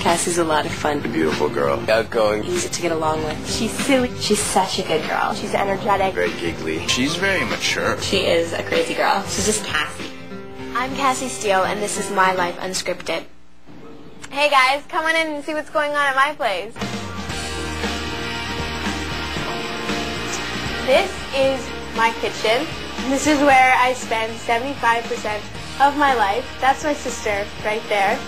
Cassie's a lot of fun. A beautiful girl. Outgoing. Easy to get along with. She's silly. She's such a good girl. She's energetic. Very giggly. She's very mature. She is a crazy girl. She's just Cassie. I'm Cassie Steele, and this is my life unscripted. Hey guys, come on in and see what's going on at my place. This is my kitchen. This is where I spend 75% of my life. That's my sister right there.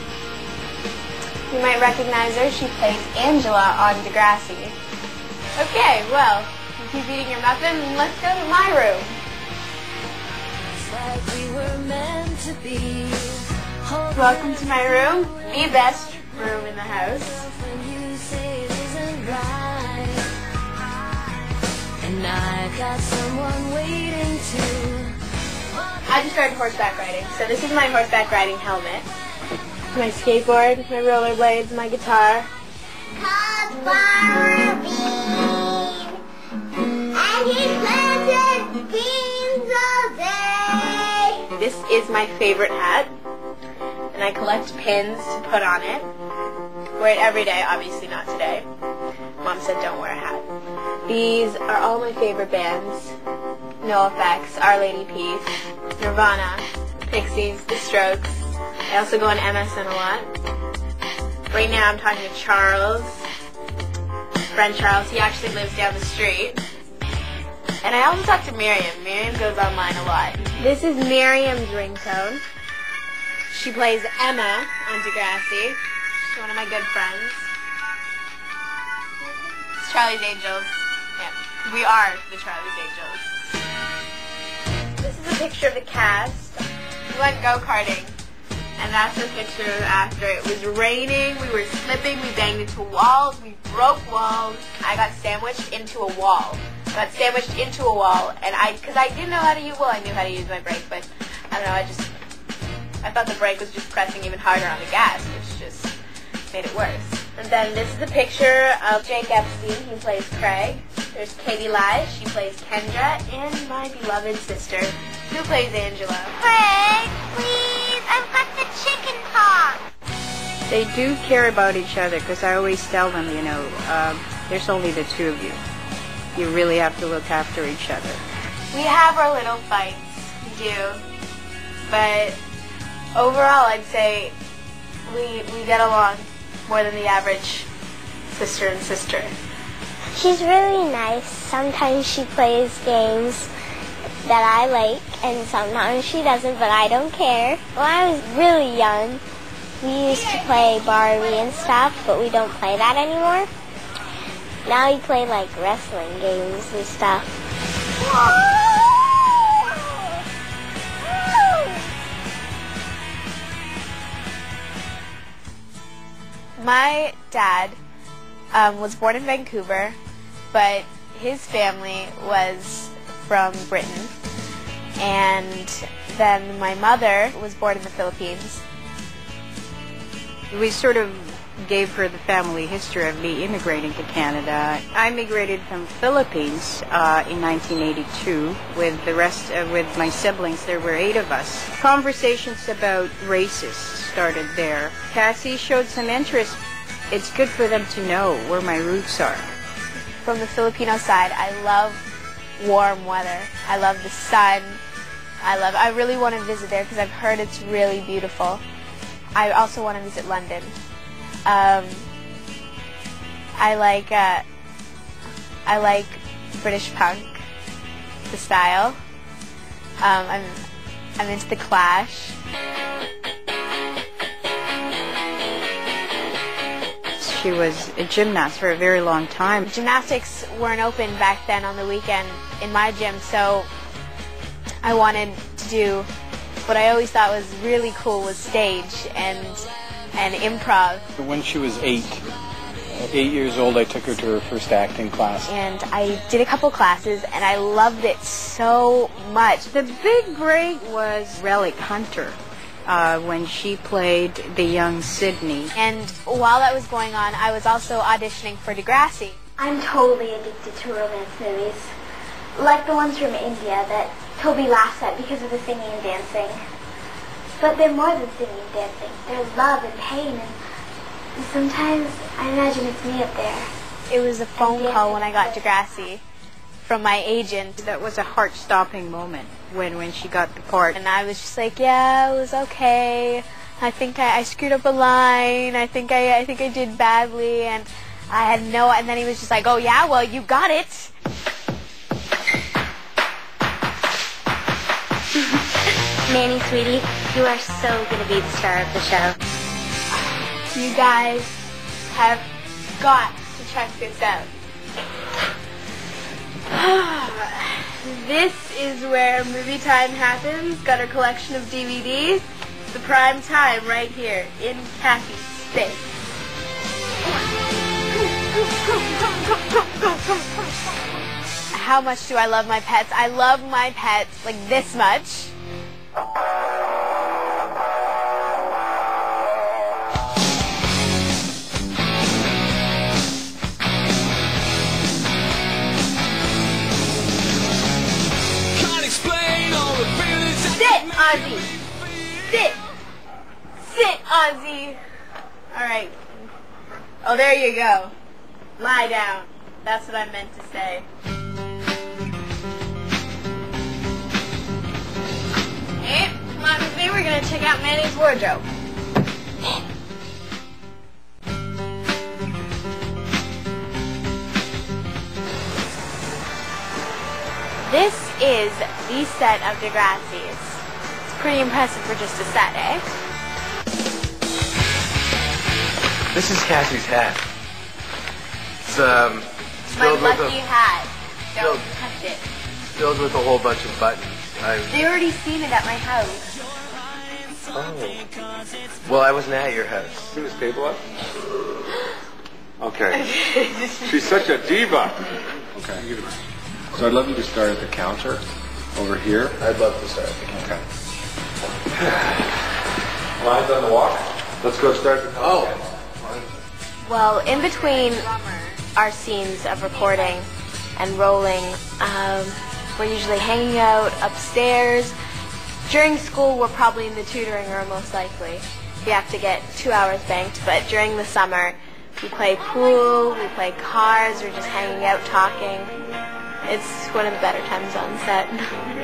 You might recognize her. She plays Angela on Degrassi. Okay, well, you keep eating your muffin, and let's go to my room. Welcome to my room, the best room in the house. I just started horseback riding, so this is my horseback riding helmet. My skateboard, my rollerblades, my guitar. And he planted beans all day. This is my favorite hat, and I collect pins to put on it. Wear it every day, obviously not today. Mom said don't wear a hat. These are all my favorite bands. NoFX, Our Lady Peace, Nirvana, Pixies, The Strokes. I also go on MSN a lot. Right now I'm talking to Charles, friend Charles. He actually lives down the street. And I also talk to Miriam. Miriam goes online a lot. This is Miriam's ringtone. She plays Emma on Degrassi. She's one of my good friends. It's Charlie's Angels. Yeah, we are the Charlie's Angels. This is a picture of the cast. We went go-karting. And that's a picture after. It was raining, we were slipping, we banged into walls, we broke walls. I got sandwiched into a wall. And because I didn't know how to use, well, I knew how to use my brake, but I don't know, I thought the brake was just pressing even harder on the gas, which just made it worse. And then this is a picture of Jake Epstein, he plays Craig. There's Katie Lige, she plays Kendra, and my beloved sister, who plays Angela. Craig, please, I've got the chicken pox. They do care about each other, because I always tell them, there's only the two of you. You really have to look after each other. We have our little fights, we do, but overall I'd say we get along more than the average sister and sister. She's really nice. Sometimes she plays games that I like, and sometimes she doesn't, but I don't care. When I was really young, we used to play Barbie and stuff, but we don't play that anymore. Now we play like wrestling games and stuff. My dad was born in Vancouver, but his family was from Britain. And then my mother was born in the Philippines. We sort of gave her the family history of me immigrating to Canada. I immigrated from Philippines in 1982 with the rest, with my siblings. There were 8 of us. Conversations about races started there. Cassie showed some interest. It's good for them to know where my roots are. From the Filipino side, I love warm weather. I love the sun. I really want to visit there because I've heard it's really beautiful. I also want to visit London. I like British punk, the style. I'm into the Clash. She was a gymnast for a very long time. Gymnastics weren't open back then on the weekend in my gym, so I wanted to do what I always thought was really cool was stage and improv. When she was 8 years old, I took her to her first acting class. And I did a couple classes, and I loved it so much. The big break was Relic Hunter, when she played the young Sydney. And while that was going on, I was also auditioning for Degrassi. I'm totally addicted to romance movies, like the ones from India that Toby laughs at because of the singing and dancing. But they're more than singing and dancing. There's love and pain and Sometimes I imagine it's me up there. It was a phone call when I got Degrassi from my agent. That was a heart-stopping moment when she got the part. And I was just like, yeah, it was okay. I think I screwed up a line. I think I did badly, and I had no. And then he was just like, oh yeah, well you got it. Manny, sweetie, you are so gonna be the star of the show. You guys have got to check this out. This is where movie time happens. Got our collection of DVDs. The prime time right here in Cassie's space. How much do I love my pets? I love my pets like this much. Sit, Ozzy. Sit. Sit, Ozzy. All right. Oh, there you go. Lie down. That's what I meant to say. Hey, come on with me. We're going to check out Manny's wardrobe. This is the set of Degrassi's. It's pretty impressive for just a set, eh? This is Cassie's hat. It's My filled with lucky hat. Don't touch it. filled with a whole bunch of buttons. They already seen it at my house. Oh. Well, I wasn't at your house. See the stable up? Okay. She's such a diva. Okay, give it. So I'd love you to start at the counter over here. I'd love to start at the counter. Okay. Lines on the walk. Let's go start at the counter. Well, in between our scenes of recording and rolling, we're usually hanging out upstairs. During school, we're probably in the tutoring room, most likely. We have to get 2 hours banked, but during the summer, we play pool, we play cars, we're just hanging out talking. It's one of the better times on set.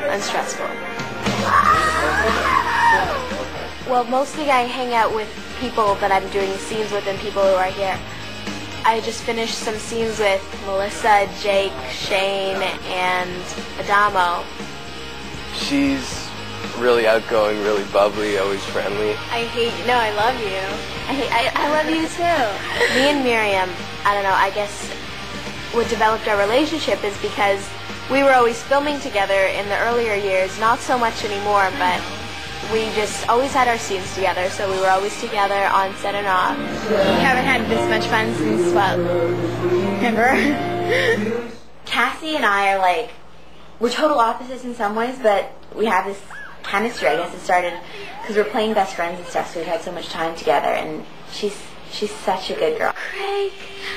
Unstressful. Well, mostly I hang out with people that I'm doing scenes with and people who are here. I just finished some scenes with Melissa, Jake, Shane, and Adamo. She's really outgoing, really bubbly, always friendly. I hate you. No, I love you. I love you too. Me and Miriam, I don't know, I guess what developed our relationship is because we were always filming together in the earlier years, not so much anymore, but we just always had our scenes together, so we were always together on set and off. We haven't had this much fun since, well, ever. Cassie and I are like, we're total opposites in some ways, but we have this chemistry. I guess it started because we're playing best friends and stuff, so we've had so much time together, and she's such a good girl. Craig,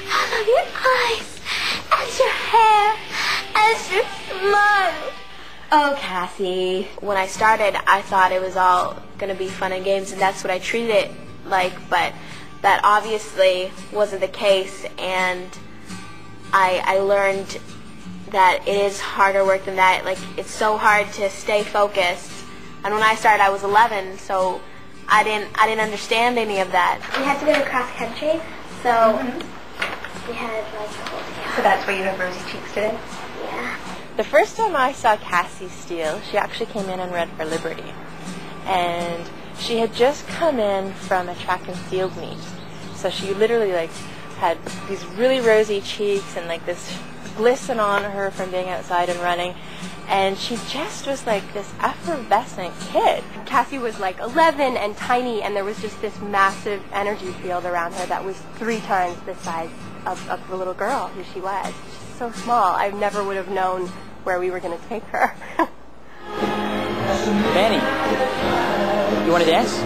I love your eyes, and your hair, and your smile. Oh, Cassie. When I started, I thought it was all going to be fun and games, and that's what I treated it like, but that obviously wasn't the case, and I learned that it is harder work than that. Like, it's so hard to stay focused. And when I started, I was 11, so I didn't understand any of that. We had to go to cross country, so we had like the whole day. So that's why you have rosy cheeks today? Yeah. The first time I saw Cassie Steele, she actually came in and read for Liberty. And she had just come in from a track and field meet. So she literally had these really rosy cheeks and this glisten on her from being outside and running. And she just was this effervescent kid. Cassie was 11 and tiny, and there was just this massive energy field around her that was 3 times the size of the little girl who she was. She's so small. I never would have known where we were going to take her. Manny, you want to dance?